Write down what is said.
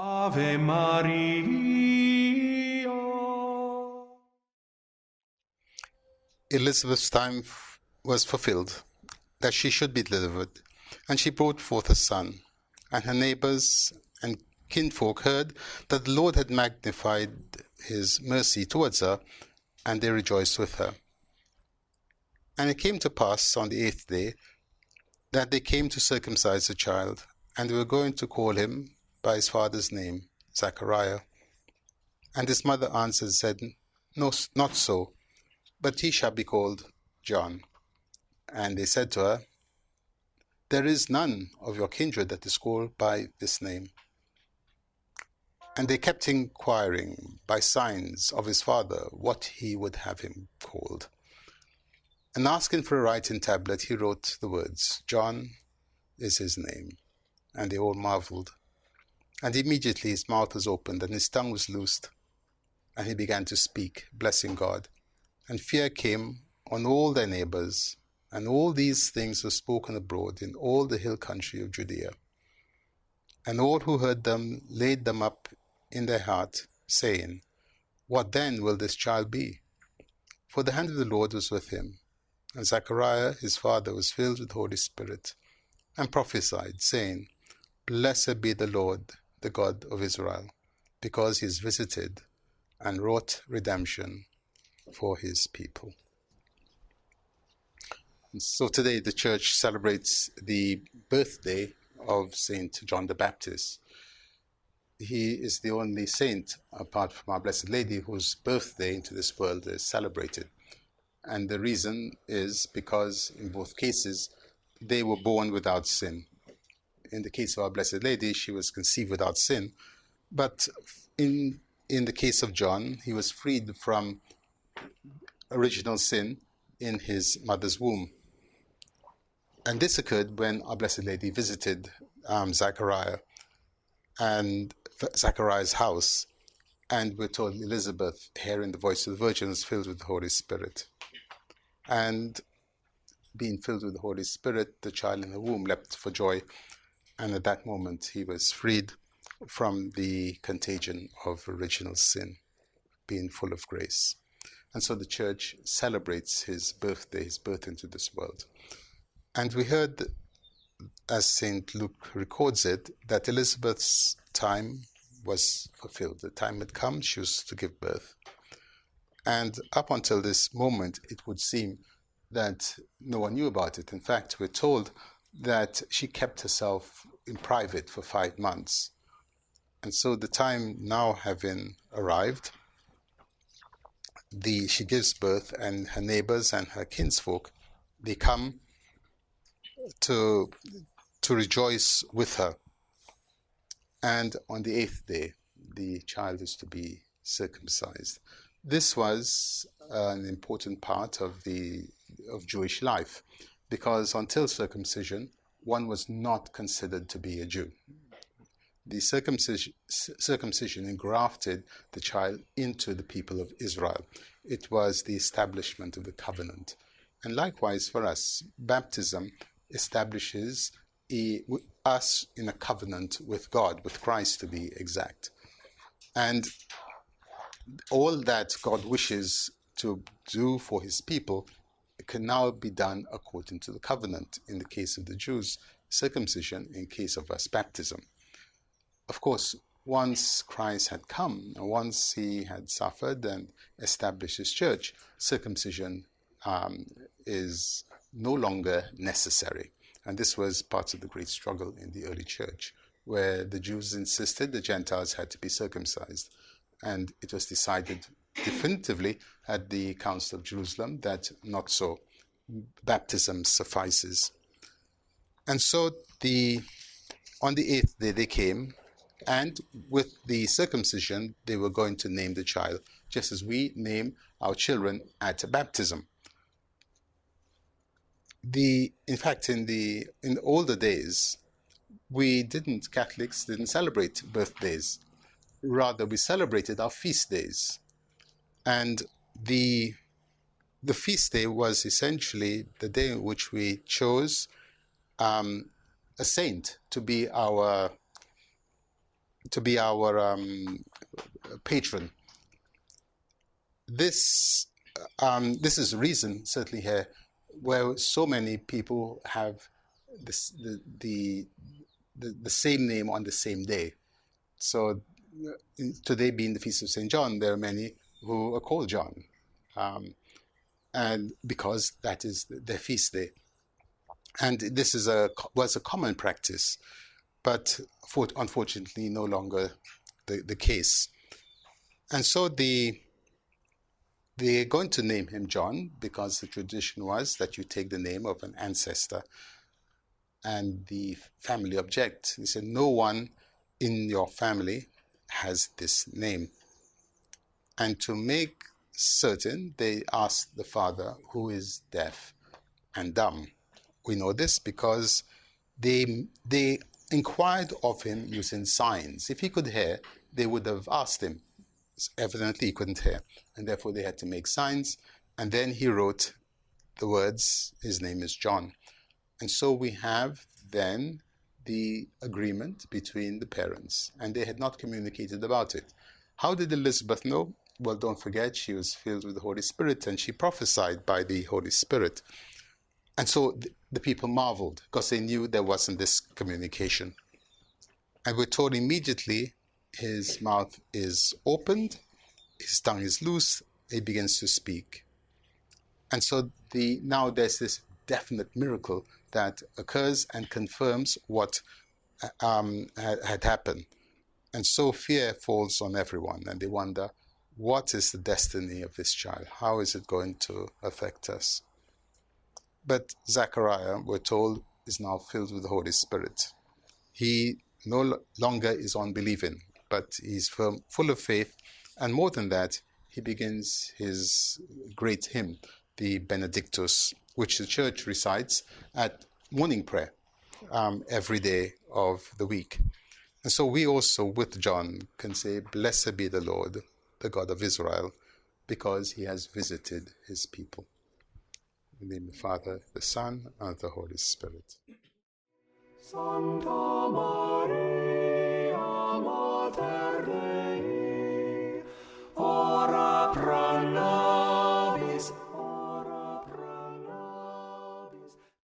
Ave Maria. Elizabeth's time was fulfilled, that she should be delivered, and she brought forth a son. And her neighbors and kinfolk heard that the Lord had magnified his mercy towards her, and they rejoiced with her. And it came to pass on the 8th day that they came to circumcise the child, and they were going to call him by his father's name, Zechariah. And his mother answered and said, No, not so, but he shall be called John. And they said to her, There is none of your kindred that is called by this name. And they kept inquiring by signs of his father what he would have him called. And asking for a writing tablet, he wrote the words, John is his name. And they all marveled. And immediately his mouth was opened, and his tongue was loosed, and he began to speak, blessing God. And fear came on all their neighbors, and all these things were spoken abroad in all the hill country of Judea. And all who heard them laid them up in their heart, saying, What then will this child be? For the hand of the Lord was with him. And Zechariah his father was filled with the Holy Spirit, and prophesied, saying, Blessed be the Lord, the God of Israel, because he has visited and wrought redemption for his people. And so today the church celebrates the birthday of Saint John the Baptist. He is the only saint, apart from our Blessed Lady, whose birthday into this world is celebrated. And the reason is because in both cases, they were born without sin. In the case of our Blessed Lady, she was conceived without sin. But in the case of John, he was freed from original sin in his mother's womb. And this occurred when our Blessed Lady visited Zechariah and Zechariah's house. And we're told Elizabeth, hearing the voice of the Virgin, was filled with the Holy Spirit. And being filled with the Holy Spirit, the child in her womb leapt for joy. And at that moment, he was freed from the contagion of original sin, being full of grace. And so the church celebrates his birthday, his birth into this world. And we heard, as St. Luke records it, that Elizabeth's time was fulfilled. The time had come, she was to give birth. And up until this moment, it would seem that no one knew about it. In fact, we're told that she kept herself in private for 5 months. And so the time now having arrived, she gives birth, and her neighbors and her kinsfolk, they come to rejoice with her. And on the 8th day, the child is to be circumcised. This was an important part of Jewish life, because until circumcision, one was not considered to be a Jew. The circumcision engrafted the child into the people of Israel. It was the establishment of the covenant. And likewise for us, baptism establishes us in a covenant with God, with Christ to be exact. And all that God wishes to do for his people can now be done according to the covenant. In the case of the Jews, circumcision; in case of us, baptism. Of course, once Christ had come, and once he had suffered and established his church, circumcision is no longer necessary. And this was part of the great struggle in the early church, where the Jews insisted the Gentiles had to be circumcised. And it was decided definitively at the Council of Jerusalem that not so. Baptism suffices. And so on the 8th day they came, and with the circumcision they were going to name the child, just as we name our children at baptism. In fact, in the older days, Catholics didn't celebrate birthdays. Rather, we celebrated our feast days. And the feast day was essentially the day in which we chose a saint to be our to be our patron. This is a reason, certainly here, where so many people have this, the same name on the same day. So today being the Feast of St. John, there are many who are called John, and because that is their feast day. And this was a common practice, but unfortunately no longer the case. And so they're going to name him John because the tradition was that you take the name of an ancestor, and the family object. They said, no one in your family has this name. And to make certain, they asked the father, who is deaf and dumb. We know this because they inquired of him using signs. If he could hear, they would have asked him. Evidently he couldn't hear, and therefore they had to make signs. And then he wrote the words, his name is John. And so we have then the agreement between the parents, and they had not communicated about it. How did Elizabeth know? Well, don't forget, she was filled with the Holy Spirit, and she prophesied by the Holy Spirit. And so the people marveled because they knew there wasn't this communication. And we're told immediately his mouth is opened, his tongue is loose, he begins to speak. And so now there's this definite miracle that occurs and confirms what had happened. And so fear falls on everyone, and they wonder, what is the destiny of this child? How is it going to affect us? But Zechariah, we're told, is now filled with the Holy Spirit. He no longer is unbelieving, but he's full of faith. And more than that, he begins his great hymn, the Benedictus, which the church recites at morning prayer every day of the week. And so we also, with John, can say, blessed be the Lord, the God of Israel, because he has visited his people. In the name of the Father, the Son, and the Holy Spirit. Santa Maria.